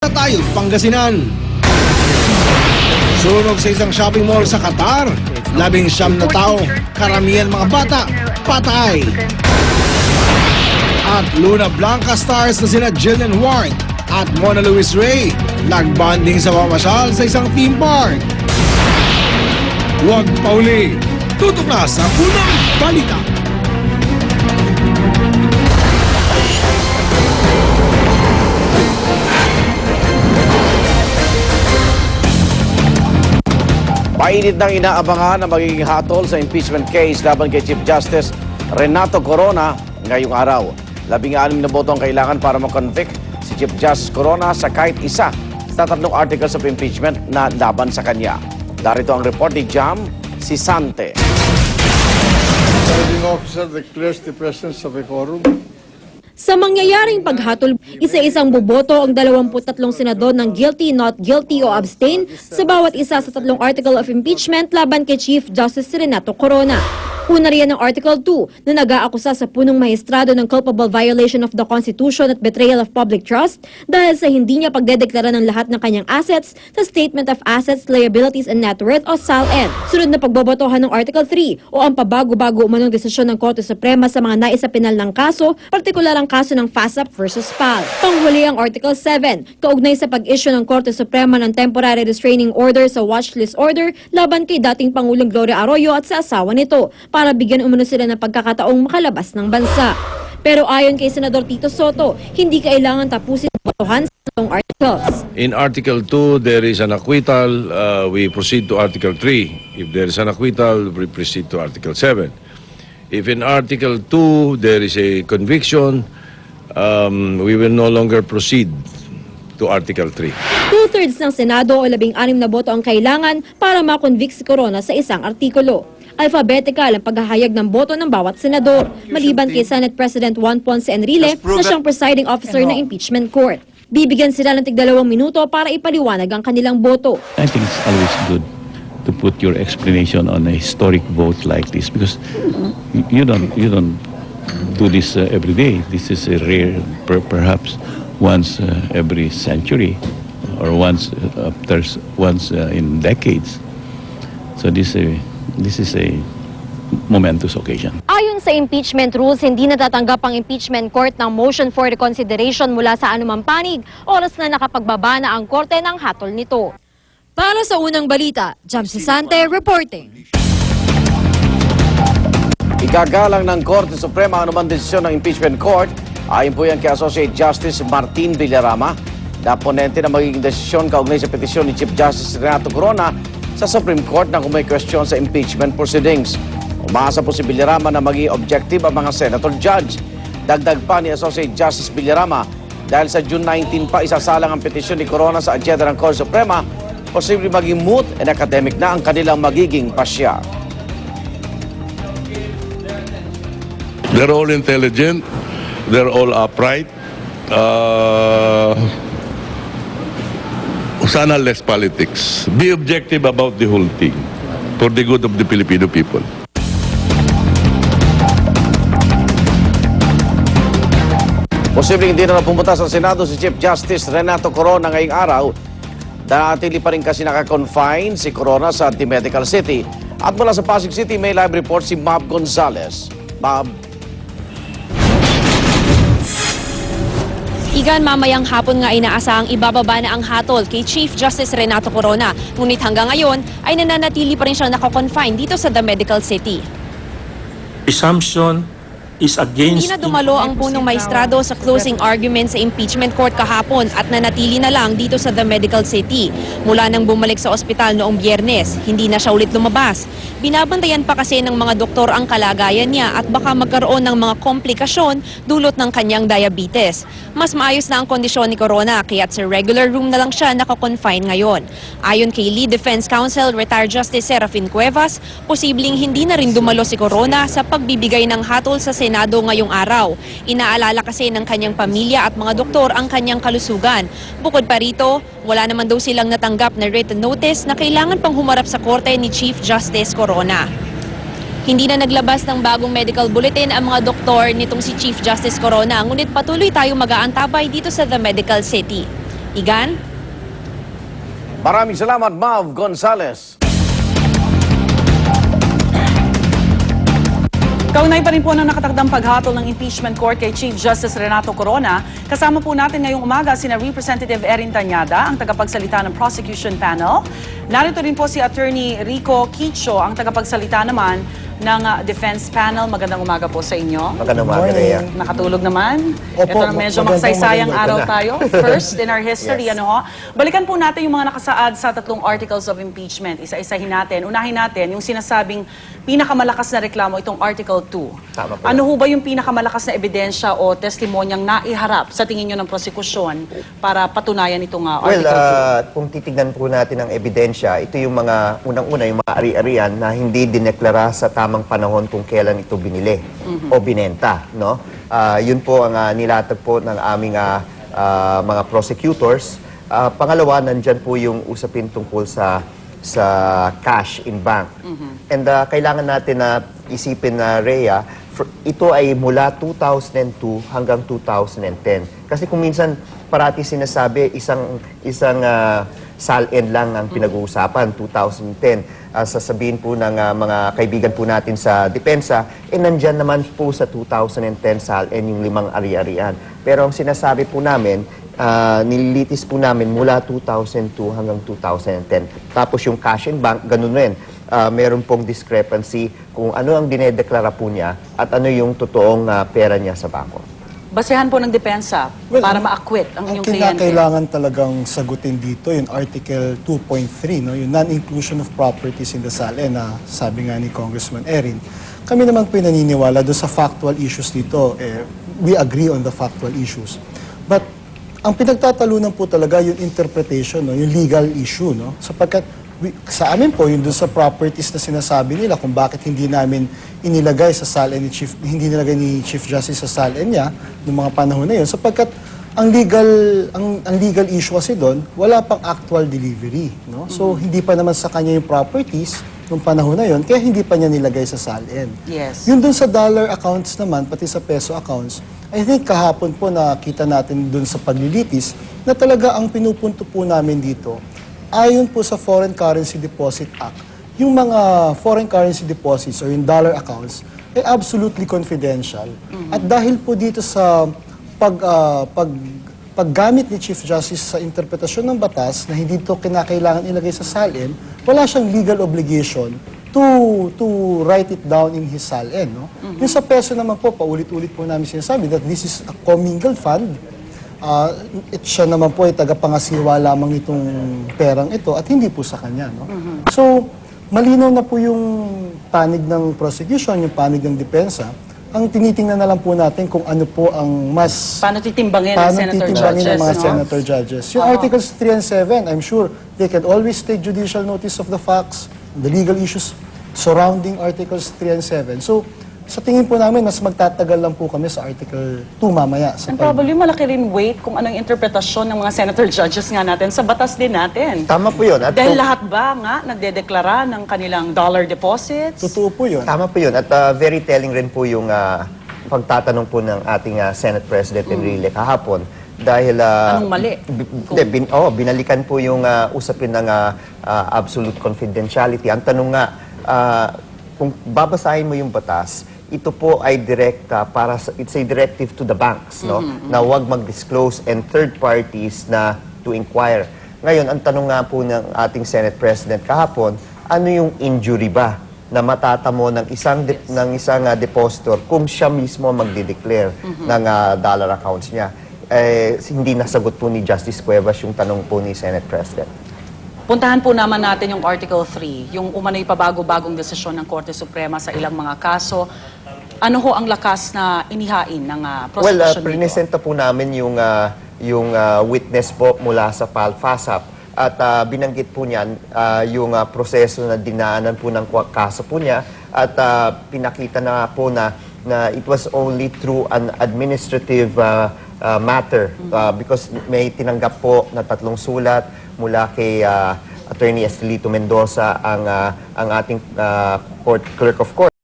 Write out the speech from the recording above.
Tayo, Pangasinan. Sunog sa isang shopping mall sa Qatar. 19 na tao, karamihan mga bata, patay. At Luna Blanca stars na sina Jillian Ward at Mona Luis Ray nagbanding sa pamasyal sa isang theme park. Huwag pauli, tutok na sa unang balita. Mainit nang inaabangan na magiging hatol sa impeachment case laban kay Chief Justice Renato Corona ngayong araw. 16 na boto ang kailangan para ma-convict si Chief Justice Corona sa kahit isa sa 3 articles of impeachment na laban sa kanya. Darito ang report ni Jam Sisante. Presiding officer declares the presence of a quorum. Sa mangyayaring paghatol, isa-isang boboto ang 23 senador ng guilty, not guilty o abstain sa bawat isa sa 3 article of impeachment laban kay Chief Justice Renato Corona. Una riyan ang Article 2 na nag-aakusa sa punong maestrado ng culpable violation of the Constitution at betrayal of public trust dahil sa hindi niya pagdedeklara ng lahat ng kanyang assets sa Statement of Assets, Liabilities and Net Worth o SALN. Sunod na pagbobotohan ng Article 3 o ang pabago-bago umanong desisyon ng Korte Suprema sa mga naisapinal ng kaso, partikular ang kaso ng FASAP versus PAL. Panghuli ang Article 7, kaugnay sa pag-issue ng Korte Suprema ng temporary restraining order sa watchlist order laban kay dating Pangulong Gloria Arroyo at sa asawa nito para bigyan umano sila ng pagkakataong makalabas ng bansa. Pero ayon kay Senador Tito Soto, hindi kailangan tapusin ang botohan sa itong articles. In Article 2, there is an acquittal, we proceed to Article 3. If there is an acquittal, we proceed to Article 7. If in Article 2, there is a conviction, we will no longer proceed to Article 3. 2/3 ng Senado o 16 na boto ang kailangan para makonvict si Corona sa isang artikulo. Alphabetical ang paghahayag ng boto ng bawat senador, maliban kay Senate President Juan Ponce Enrile na siyang presiding officer ng impeachment court. Bibigyan sila ng tig-2 minuto para ipaliwanag ang kanilang boto. I think it's always good to put your explanation on a historic vote like this because you don't do this every day. This is a rare, perhaps once every century or once in decades. So this is a momentous occasion. Ayon sa impeachment rules, hindi natatanggap ang impeachment court ng motion for reconsideration mula sa anumang panig, oras na nakapagbaba na ang korte ng hatol nito. Para sa unang balita, Jam Sisante reporting. Igagalang ng Korte Suprema ang anumang desisyon ng impeachment court. Ayon po yan kay Associate Justice Martin Villarama, na ponente na magiging desisyon kaugnay sa petisyon ni Chief Justice Renato Corona sa Supreme Court na kung may question sa impeachment proceedings. Umaasa po si Villarama na maging objective ang mga senator judge. Dagdag pa ni Associate Justice Villarama, dahil sa June 19 pa isasalang ang petisyon ni Corona sa agenda ng Korte Suprema, posibleng maging moot and academic na ang kanilang magiging pasya. They're all intelligent. They're all upright. Sana less politics. Be objective about the whole thing for the good of the Filipino people. Posibleng hindi na pumunta sa Senado si Chief Justice Renato Corona ngayong araw. Nanatili pa rin kasi naka-confine si Corona sa Medical City. At mula sa Pasig City, may live report si Mab Gonzales. Mab. Igan, mamayang hapon nga inaasahang ibababa na ang hatol kay Chief Justice Renato Corona. Ngunit hanggang ngayon ay nananatili pa rin siyang nakakonfine dito sa The Medical City. Presumption is against... Hindi na dumalo ang punong maestrado sa closing argument sa impeachment court kahapon at nanatili na lang dito sa The Medical City. Mula nang bumalik sa ospital noong Biyernes, hindi na siya ulit lumabas. Binabantayan pa kasi ng mga doktor ang kalagayan niya at baka magkaroon ng mga komplikasyon dulot ng kanyang diabetes. Mas maayos na ang kondisyon ni Corona kaya't sa regular room na lang siya nakakonfine ngayon. Ayon kay Lead Defense Counsel Retired Justice Serafin Cuevas, posibleng hindi na rin dumalo si Corona sa pagbibigay ng hatol sa Senado ngayong araw. Inaalala kasi ng kanyang pamilya at mga doktor ang kanyang kalusugan. Bukod pa rito, wala naman daw silang natanggap na written notice na kailangan pang humarap sa korte ni Chief Justice Corona. Hindi na naglabas ng bagong medical bulletin ang mga doktor nitong si Chief Justice Corona, ngunit patuloy tayong mag-aantabay dito sa The Medical City. Igan? Maraming salamat, Mav Gonzales. Kaunay pa rin po ng nakatakdang paghatol ng impeachment court kay Chief Justice Renato Corona. Kasama po natin ngayong umaga sina Representative Erin Tañada, ang tagapagsalita ng prosecution panel. Narito rin po si Attorney Rico Quicho, ang tagapagsalita naman ng defense panel. Magandang umaga po sa inyo. Magandang umaga, Rhea. Nakatulog naman. Opo, Ito na medyo magandang makasaysayang umaga. araw tayo. First in our history, Yes. ano ho? Balikan po natin yung mga nakasaad sa 3 articles of impeachment. Isa-isahin natin. Unahin natin yung sinasabing pinakamalakas na reklamo, itong Article 2. Tama po. Ano ho ba yung pinakamalakas na ebidensya o testimonyang naiharap sa tingin nyo ng prosekusyon para patunayan itong Well, Article kung titignan po natin ang ebidensya, ito yung mga unang-una, yung mga ari-arian na hindi dineklara sa tamang panahon kung kailan ito binili o binenta. No? Yun po ang nilatag po ng aming mga prosecutors. Pangalawa, nandyan po yung usapin tungkol sa cash in bank. And kailangan natin na isipin na, Rhea, ito ay mula 2002 hanggang 2010. Kasi kung minsan parati sinasabi isang SALN lang ang pinag-uusapan, 2010. Sasabihin po ng mga kaibigan po natin sa depensa, nandyan naman po sa 2010 SALN yung 5 ari-arian. Pero ang sinasabi po namin, nililitis po namin mula 2002 hanggang 2010. Tapos yung cash in bank, ganun rin. Meron pong discrepancy kung ano ang dinedeklara po niya at ano yung totoong pera niya sa bangko. Basehan po ng depensa Well, para ma-acquit ang inyong Ang kliyente. kinakailangan talagang sagutin dito, yung Article 2.3, no? Yung non-inclusion of properties in the SALN, na sabi nga ni Congressman Erin. Kami naman po naniniwala doon sa factual issues dito. We agree on the factual issues. But ang pinagtatalunan po talaga yung interpretation, no? Yung legal issue. No? Sapagkat sa amin po, yung doon sa properties na sinasabi nila kung bakit hindi namin inilagay sa SALN ni Chief, hindi nilagay ni Chief Justice sa SALN niya noong mga panahon na yun. Sapagkat ang legal issue kasi doon, wala pang actual delivery. No? So, hindi pa naman sa kanya yung properties noong panahon na yun, kaya hindi pa niya nilagay sa SALN. Yes. Yun dun sa dollar accounts naman, pati sa peso accounts, I think kahapon po nakita natin dun sa paglilitis na talaga ang pinupunto po namin dito, ayon po sa Foreign Currency Deposit Act, yung mga foreign currency deposits or yung dollar accounts ay absolutely confidential. At dahil po dito sa paggamit ni Chief Justice sa interpretasyon ng batas na hindi ito kinakailangan ilagay sa SALN, wala siyang legal obligation to write it down in his SALN. No? Yung sa peso naman po, paulit-ulit po namin sinasabi that this is a commingled fund. Siya naman po ay tagapangasiwa lamang itong perang ito at hindi po sa kanya. No? So, malinaw na po yung panig ng prosecution, yung panig ng depensa. Ang tinitingnan na lang po natin kung ano po ang mas... Paano titimbangin ng senator judges? ng mga no? senator judges. Yung Articles 3 and 7, I'm sure they can always take judicial notice of the facts, the legal issues surrounding Articles 3 and 7. So, sa tingin po namin, mas magtatagal lang po kami sa Article 2 mamaya. And probably malaki rin weight kung anong interpretasyon ng mga senator judges nga natin sa batas din natin. Tama po yun. At Dahil lahat ba nga nagdedeklara ng kanilang dollar deposits? Totoo po yun. Tama po yun. At very telling rin po yung pagtatanong po ng ating Senate President Enrile kahapon. Dahil... Anong mali? Binalikan po yung usapin ng absolute confidentiality. Ang tanong nga, kung babasahin mo yung batas, ito po ay it's a directive to the banks, no? Na huwag mag-disclose and third parties na to inquire. Ngayon, ang tanong nga po ng ating Senate President kahapon, ano yung injury ba na matatamo ng isang depositor kung siya mismo magde-declare ng dollar accounts niya? Hindi nasagot po ni Justice Cuevas yung tanong po ni Senate President. Puntahan po naman natin yung Article 3, yung umano'y pabago-bagong desisyon ng Korte Suprema sa ilang mga kaso. Ano ho ang lakas na inihain ng prosecution dito? Prinesenta po namin yung witness po mula sa PALFASAP at binanggit po niyan yung proseso na dinaanan po ng kaso po niya at pinakita na po na it was only through an administrative matter because may tinanggap po na 3 sulat mula kay Attorney Estelito Mendoza ang ating clerk of court